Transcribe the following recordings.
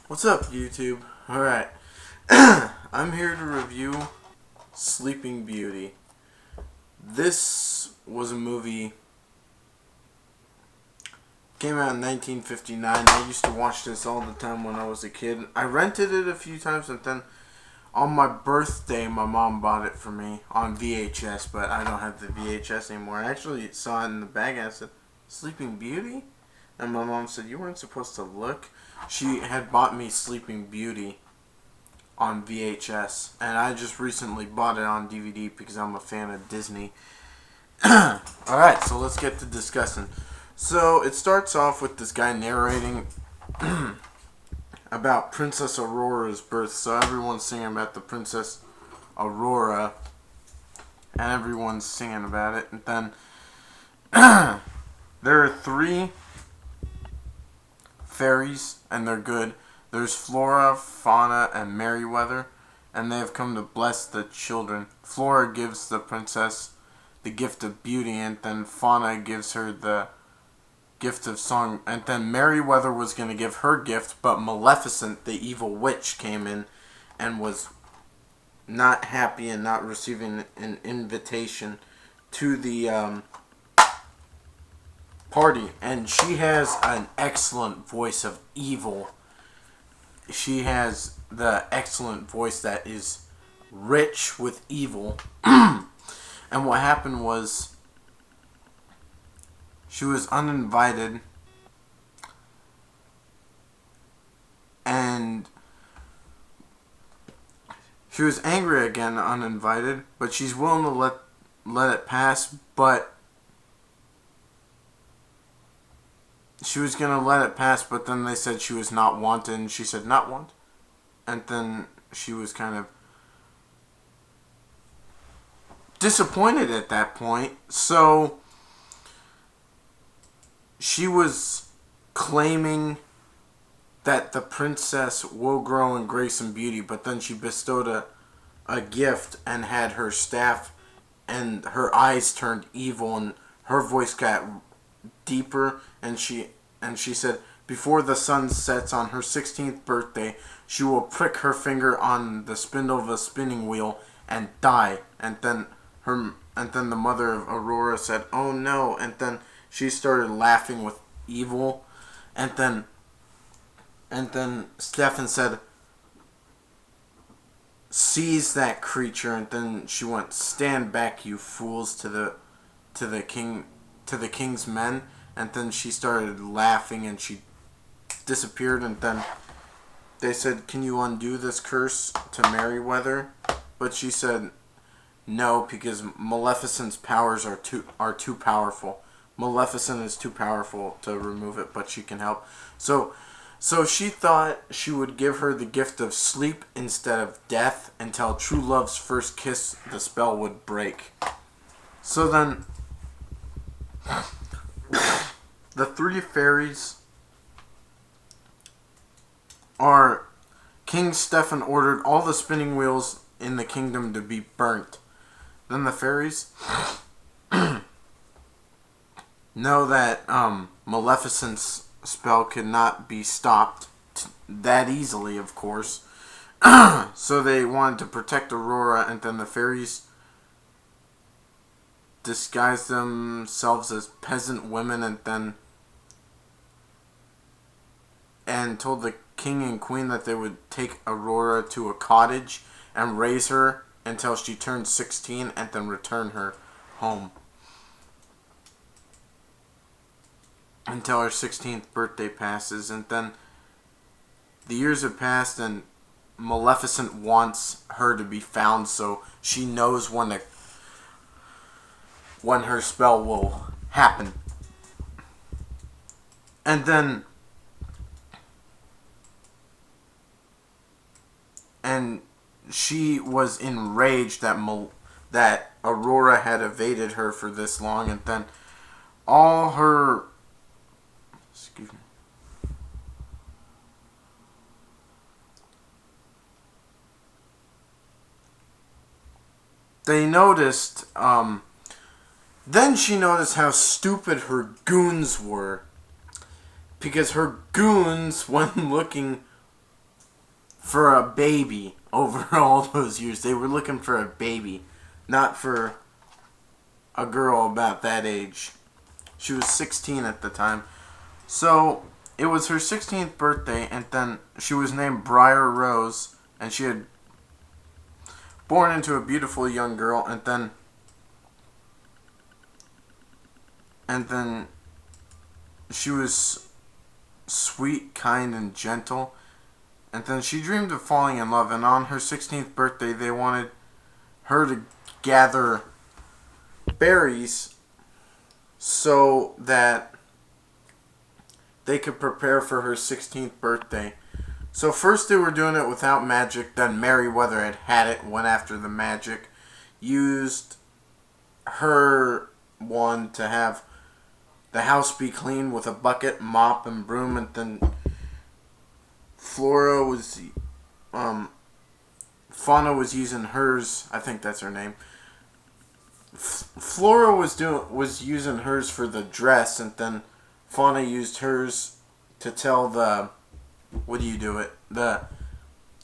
What's up, YouTube? Alright. I'm here to review Sleeping Beauty. This was a movie, came out in 1959. I used to watch this all the time when I was a kid. I rented it a few times, and then on my birthday, my mom bought it for me on VHS, but I don't have the VHS anymore. I actually saw it in the bag, and I said, Sleeping Beauty? And my mom said, you weren't supposed to look. She had bought me Sleeping Beauty on VHS, and I just recently bought it on DVD because I'm a fan of Disney. Alright, so let's get to discussing. So it starts off with this guy narrating about Princess Aurora's birth. So everyone's singing about the Princess Aurora, and everyone's singing about it. And then there are three fairies, and they're good. There's Flora, Fauna, and Merryweather, and they have come to bless the children. Flora gives the princess the gift of beauty, and then Fauna gives her the gift of song, and then Merryweather was going to give her gift, but Maleficent, the evil witch, came in and was not happy and not receiving an invitation to the party. And she has an excellent voice of evil. She has the excellent voice that is rich with evil. And what happened was, she was uninvited, and she was angry again, uninvited, but she's willing to let it pass. But she was going to let it pass, but then they said she was not wanted, and she said, not wanted. And then she was kind of disappointed at that point. So she was claiming that the princess will grow in grace and beauty, but then she bestowed a gift and had her staff, and her eyes turned evil, and her voice got deeper, and she said, before the sun sets on her 16th birthday, she will prick her finger on the spindle of a spinning wheel and die. And then the mother of Aurora said, oh no. And then she started laughing with evil, and then Stefan said, seize that creature. And then she went, stand back, you fools, to the king's men. And then she started laughing, and she disappeared. And then they said, can you undo this curse to Merryweather? But she said no, because Maleficent's powers are too powerful. Maleficent is too powerful to remove it, but she can help. So she thought she would give her the gift of sleep instead of death until true love's first kiss, the spell would break. So then the three fairies are, King Stefan ordered all the spinning wheels in the kingdom to be burnt. Then the fairies know that Maleficent's spell could not be stopped that easily, of course. So they wanted to protect Aurora, and then the fairies disguised themselves as peasant women, and told the king and queen that they would take Aurora to a cottage and raise her until she turned 16, and then return her home until her 16th birthday passes. And then the years have passed, and Maleficent wants her to be found, so she knows when her spell will happen. And then she was enraged that Aurora had evaded her for this long, and then all her they noticed, then she noticed how stupid her goons were, because her goons, when looking for a baby over all those years. They were looking for a baby, not for a girl about that age. She was 16 at the time. So it was her 16th birthday, and then she was named Briar Rose, and she had born into a beautiful young girl, and then she was sweet, kind, and gentle. And then she dreamed of falling in love, and on her 16th birthday, they wanted her to gather berries so that they could prepare for her 16th birthday. So first they were doing it without magic, then Merryweather had it, went after the magic, used her one to have the house be clean with a bucket, mop, and broom, and then Fauna was using hers. I think that's her name. Flora was using hers for the dress, and then Fauna used hers to tell the the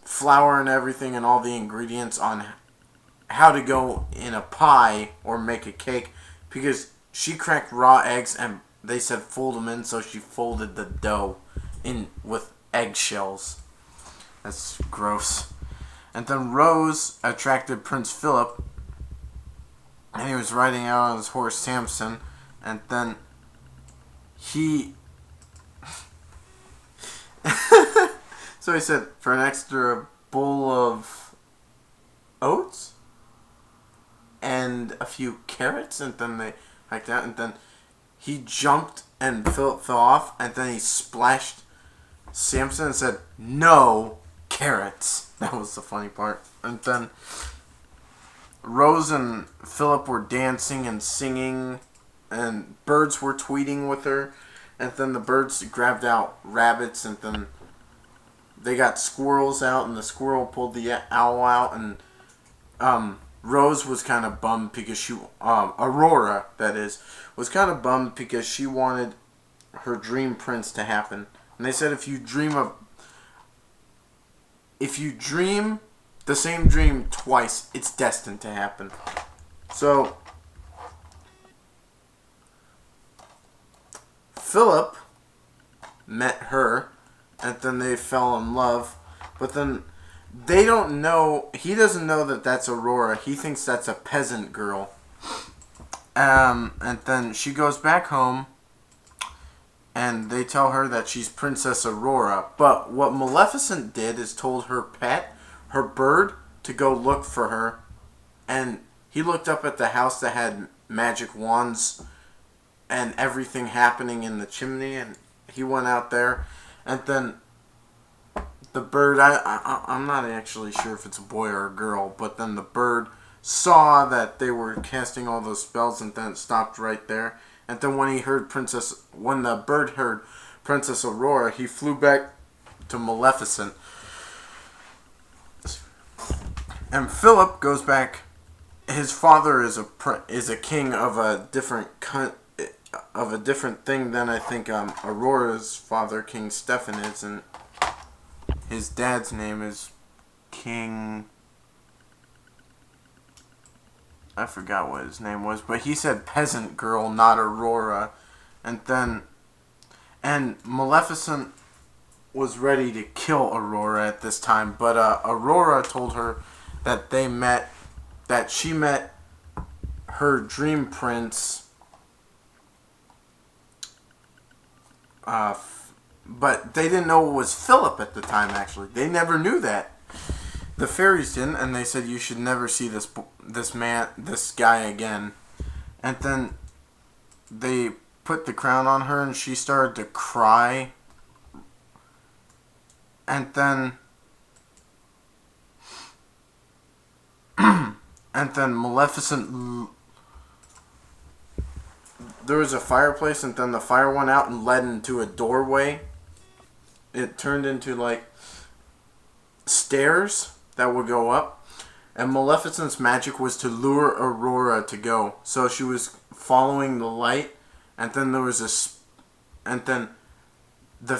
flour and everything and all the ingredients on how to go in a pie or make a cake, because she cracked raw eggs and they said fold them in, so she folded the dough in with eggshells. That's gross. And then Rose attracted Prince Phillip, and he was riding out on his horse Samson, and then he so he said, for an extra bowl of oats and a few carrots, and then they hiked out, and then he jumped and Phillip fell off, and then he splashed Samson and said, "No carrots." That was the funny part. And then Rose and Phillip were dancing and singing, and birds were tweeting with her, and then the birds grabbed out rabbits, and then they got squirrels out, and the squirrel pulled the owl out, and Rose was kind of bummed because she, Aurora, that is, was kind of bummed because she wanted her dream prince to happen. And they said if you dream the same dream twice, it's destined to happen. So Phillip met her, and then they fell in love, but then he doesn't know that that's Aurora. He thinks that's a peasant girl. And then she goes back home, and they tell her that she's Princess Aurora. But what Maleficent did is told her pet, her bird, to go look for her. And he looked up at the house that had magic wands and everything happening in the chimney, and he went out there. And then the bird, I'm not actually sure if it's a boy or a girl, but then the bird saw that they were casting all those spells, and then it stopped right there. And then when the bird heard Princess Aurora, he flew back to Maleficent. And Phillip goes back. His father is a king of a different thing than I think Aurora's father, King Stefan, is, and his dad's name is King. I forgot what his name was, but he said peasant girl, not Aurora. And Maleficent was ready to kill Aurora at this time, but Aurora told her that she met her dream prince, but they didn't know it was Phillip at the time, actually. They never knew that. The fairies didn't, and they said you should never see this guy again. And then they put the crown on her, and she started to cry. And then Maleficent, there was a fireplace, and then the fire went out and led into a doorway. It turned into like stairs that would go up, and Maleficent's magic was to lure Aurora to go. So she was following the light, and then there was and then the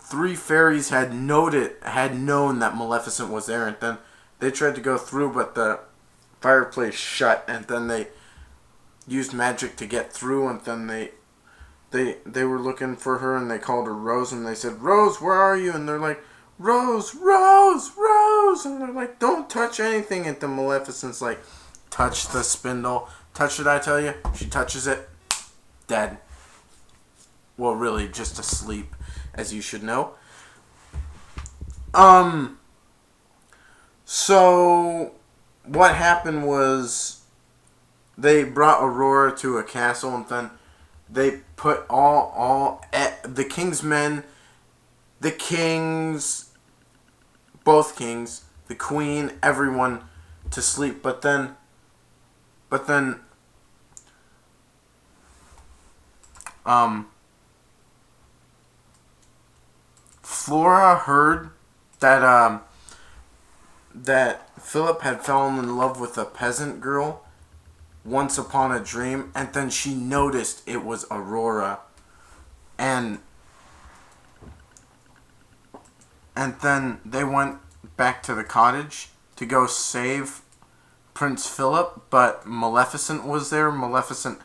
three fairies had known that Maleficent was there, and then they tried to go through, but the fireplace shut, and then they used magic to get through, and then they were looking for her, and they called her Rose, and they said, "Rose, where are you?" And they're like, "Rose, Rose, Rose," and they're like, "Don't touch anything." And then Maleficent's like, "Touch the spindle. Touch it, I tell you." She touches it. Dead. Well, really, just asleep, as you should know. So what happened was they brought Aurora to a castle, and then they put the king's men, the kings, both kings, the queen, everyone to sleep. But then Flora heard that that Phillip had fallen in love with a peasant girl once upon a dream, and then she noticed it was Aurora, and then they went back to the cottage to go save Prince Philip, but Maleficent was there. Maleficent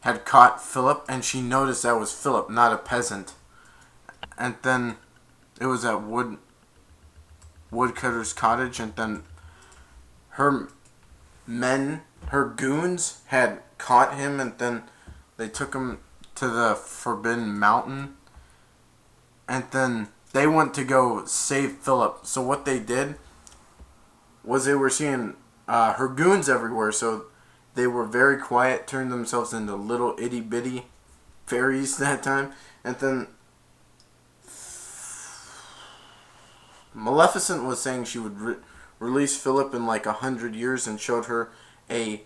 had caught Philip, and she noticed that was Philip, not a peasant. And then it was at Woodcutter's cottage, and then her goons had caught him, and then they took him to the Forbidden Mountain, and then they went to go save Philip. So what they did was they were seeing her goons everywhere, so they were very quiet, turned themselves into little itty bitty fairies that time, and then Maleficent was saying she would release Philip in like 100 years, and showed her a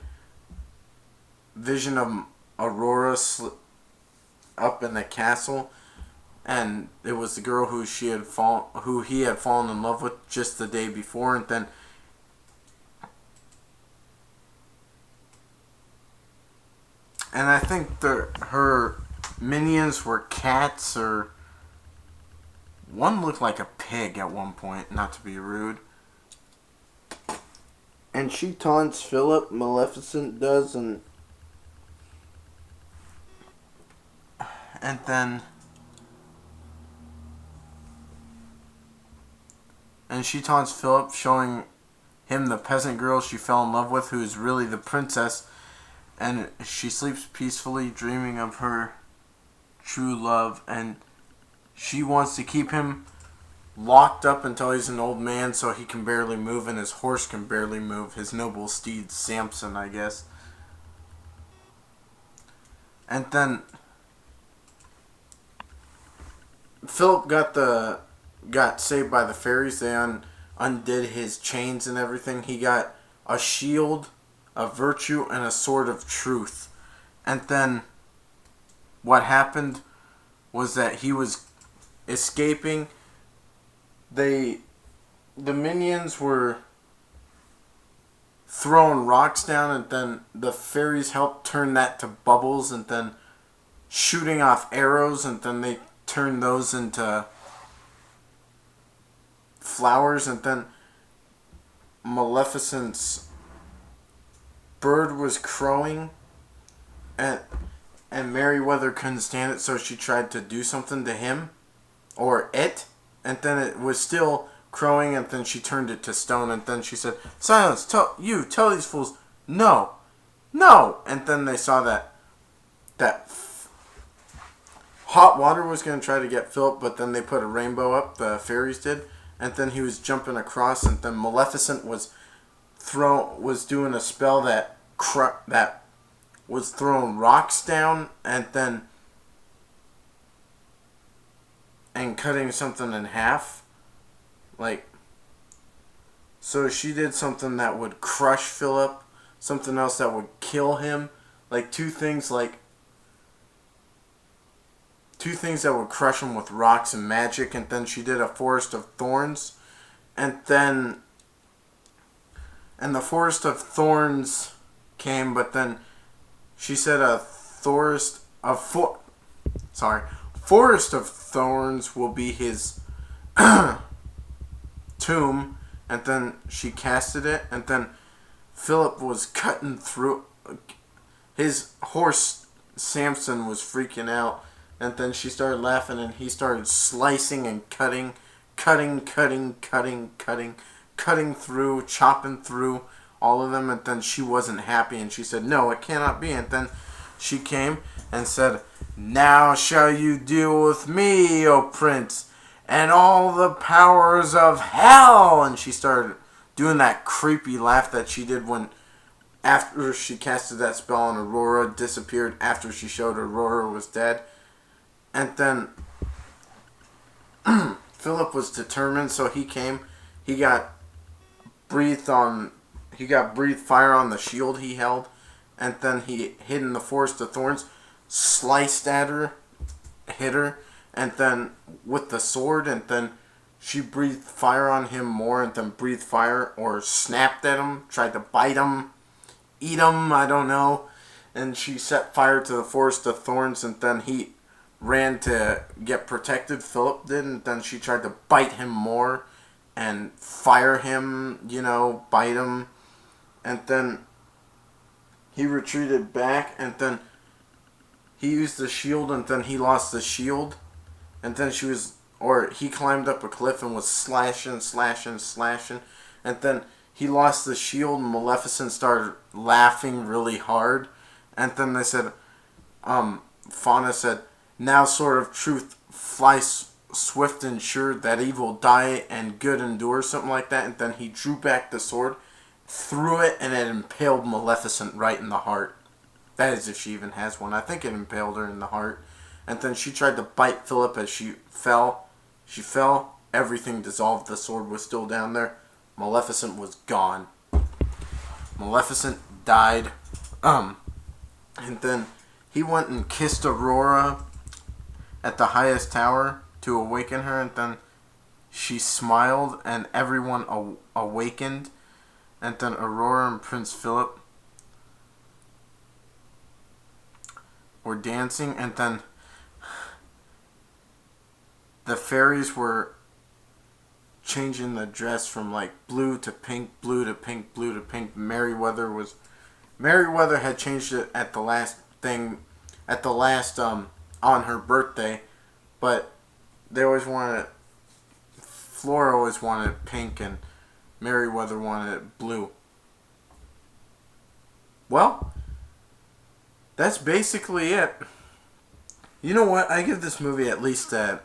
vision of Aurora up in the castle, and it was the girl who he had fallen in love with just the day before, and then I think her minions were cats, or one looked like a pig at one point, not to be rude. And she taunts Philip, Maleficent does, and she taunts Philip, showing him the peasant girl she fell in love with, who is really the princess, and she sleeps peacefully, dreaming of her true love, and she wants to keep him locked up until he's an old man, so he can barely move, and his horse can barely move. His noble steed, Samson, I guess. And then Philip got saved by the fairies. They undid his chains and everything. He got a shield, a virtue, and a sword of truth. And then what happened was that he was escaping. The minions were throwing rocks down, and then the fairies helped turn that to bubbles, and then shooting off arrows, and then they turned those into flowers, and then Maleficent's bird was crowing, and Merryweather couldn't stand it, so she tried to do something to him, or it, and then it was still crowing, and then she turned it to stone, and then she said, "Silence, tell these fools, no, no," and then they saw that hot water was going to try to get Philip, but then they put a rainbow up, the fairies did, and then he was jumping across, and then Maleficent was doing a spell that was throwing rocks down, and cutting something in half, so she did something that would crush Philip, something else that would kill him, two things that would crush him with rocks and magic, and then she did a forest of thorns, and the forest of thorns came, but then she said forest of thorns will be his tomb, and then she casted it, and then Philip was cutting through. His horse Samson was freaking out, and then she started laughing, and he started slicing and cutting through, chopping through all of them, and then she wasn't happy, and she said, "No, it cannot be." And then she came and said, "Now shall you deal with me, O prince, and all the powers of hell." And she started doing that creepy laugh that she did when, after she casted that spell and Aurora disappeared after she showed Aurora was dead. And then Philip was determined, so he came. He got breathed fire on the shield he held, and then he hid in the forest of thorns, sliced at her, hit her, and then with the sword, and then she breathed fire on him more, and then breathed fire, or snapped at him, tried to bite him, eat him, I don't know. And she set fire to the forest of thorns, and then he ran to get protected, Philip did, and then she tried to bite him more, and fire him, bite him, and then he retreated back, and then he used the shield, and then he lost the shield, and then he climbed up a cliff and was slashing, and then he lost the shield, and Maleficent started laughing really hard, and then they said, Fauna said, "Now sword of truth, fly swift and sure, that evil die and good endure," something like that, and then he drew back the sword, threw it, and it impaled Maleficent right in the heart. That is, if she even has one. I think it impaled her in the heart. And then she tried to bite Philip as she fell. She fell. Everything dissolved. The sword was still down there. Maleficent was gone. Maleficent died. And then he went and kissed Aurora at the highest tower to awaken her. And then she smiled and everyone awakened. And then Aurora and Prince Philip were dancing, and then the fairies were changing the dress from like blue to pink, blue to pink, blue to pink. Merryweather had changed it at the last on her birthday, but Flora always wanted pink, and Merryweather wanted it blue. Well, that's basically it. You know what? I give this movie at least a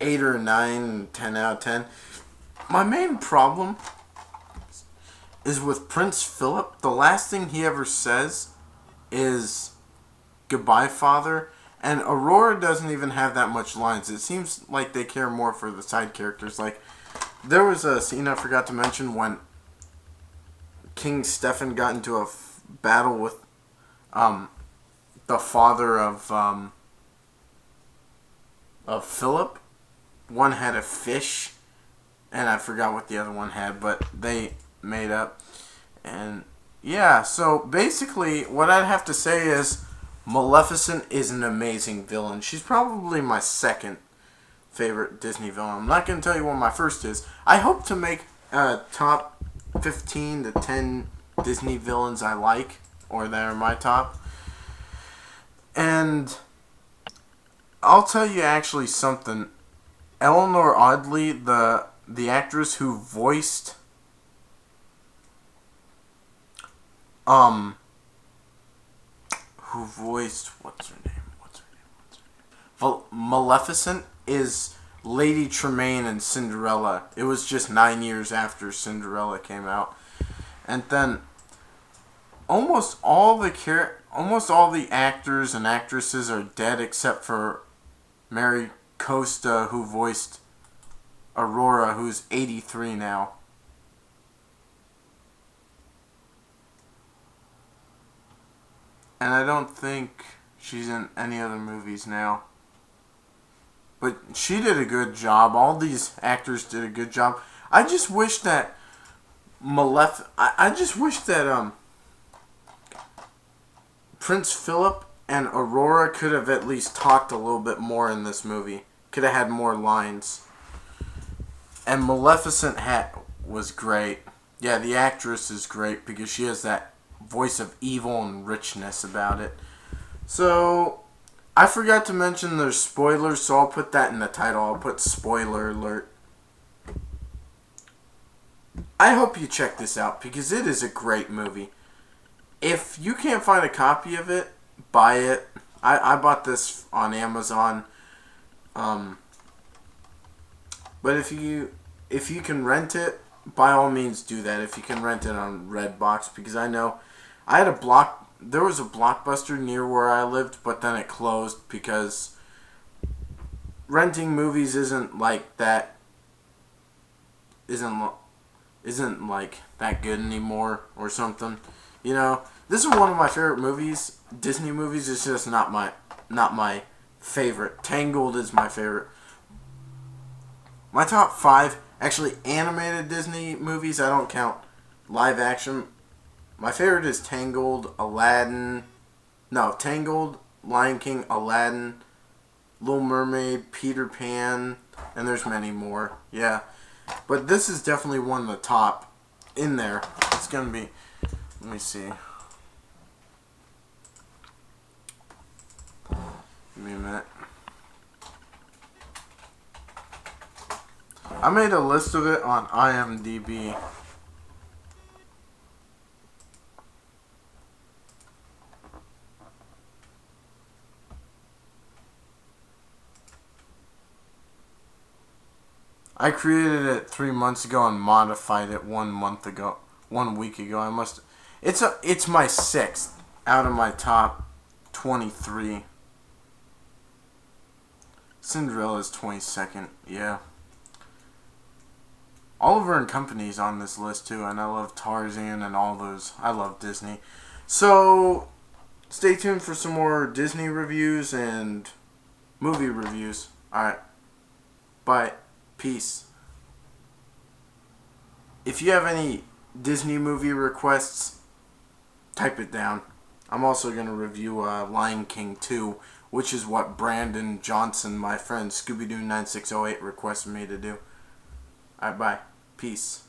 8 or 9, 10 out of 10. My main problem is with Prince Philip. The last thing he ever says is, "Goodbye, Father." And Aurora doesn't even have that much lines. It seems like they care more for the side characters. Like, there was a scene I forgot to mention when King Stefan got into a battle with the father of Philip. One had a fish, and I forgot what the other one had, but they made up. And yeah, so basically what I'd have to say is Maleficent is an amazing villain. She's probably my second favorite Disney villain. I'm not going to tell you what my first is. I hope to make a top 15 to 10 Disney villains I like, or that are my top. And I'll tell you actually something. Eleanor Audley, the actress who voiced what's her name? Maleficent is Lady Tremaine in Cinderella. It was just 9 years after Cinderella came out. And then almost all the actors and actresses are dead except for Mary Costa, who voiced Aurora, who's 83 now. And I don't think she's in any other movies now. But she did a good job. All these actors did a good job. I just wish that Prince Philip And Aurora could have at least talked a little bit more in this movie. Could have had more lines. And Maleficent was great. Yeah, the actress is great because she has that voice of evil and richness about it. So, I forgot to mention there's spoilers, so I'll put that in the title. I'll put spoiler alert. I hope you check this out because it is a great movie. If you can't find a copy of it, buy it. I bought this on Amazon. But if you can rent it, by all means do that. If you can rent it on Redbox, because I know there was a Blockbuster near where I lived, but then it closed because renting movies isn't like that good anymore or something. You know, this is one of my favorite movies. Disney movies. It's just not my favorite. Tangled is my favorite. My top 5 actually animated Disney movies. I don't count live action. My favorite is Tangled, Lion King, Aladdin, Little Mermaid, Peter Pan, and there's many more. Yeah. But this is definitely one of the top in there. It's going to be, let me see. Give me a minute. I made a list of it on IMDb. I created it 3 months ago and modified it 1 week ago. It's my 6th out of my top 23. Cinderella's 22nd, yeah. Oliver and Company's on this list too, and I love Tarzan and all those. I love Disney. So, stay tuned for some more Disney reviews and movie reviews. Alright. Bye. Peace. If you have any Disney movie requests, type it down. I'm also going to review Lion King 2, which is what Brandon Johnson, my friend Scooby-Doo 9608, requested me to do. Alright, bye. Peace.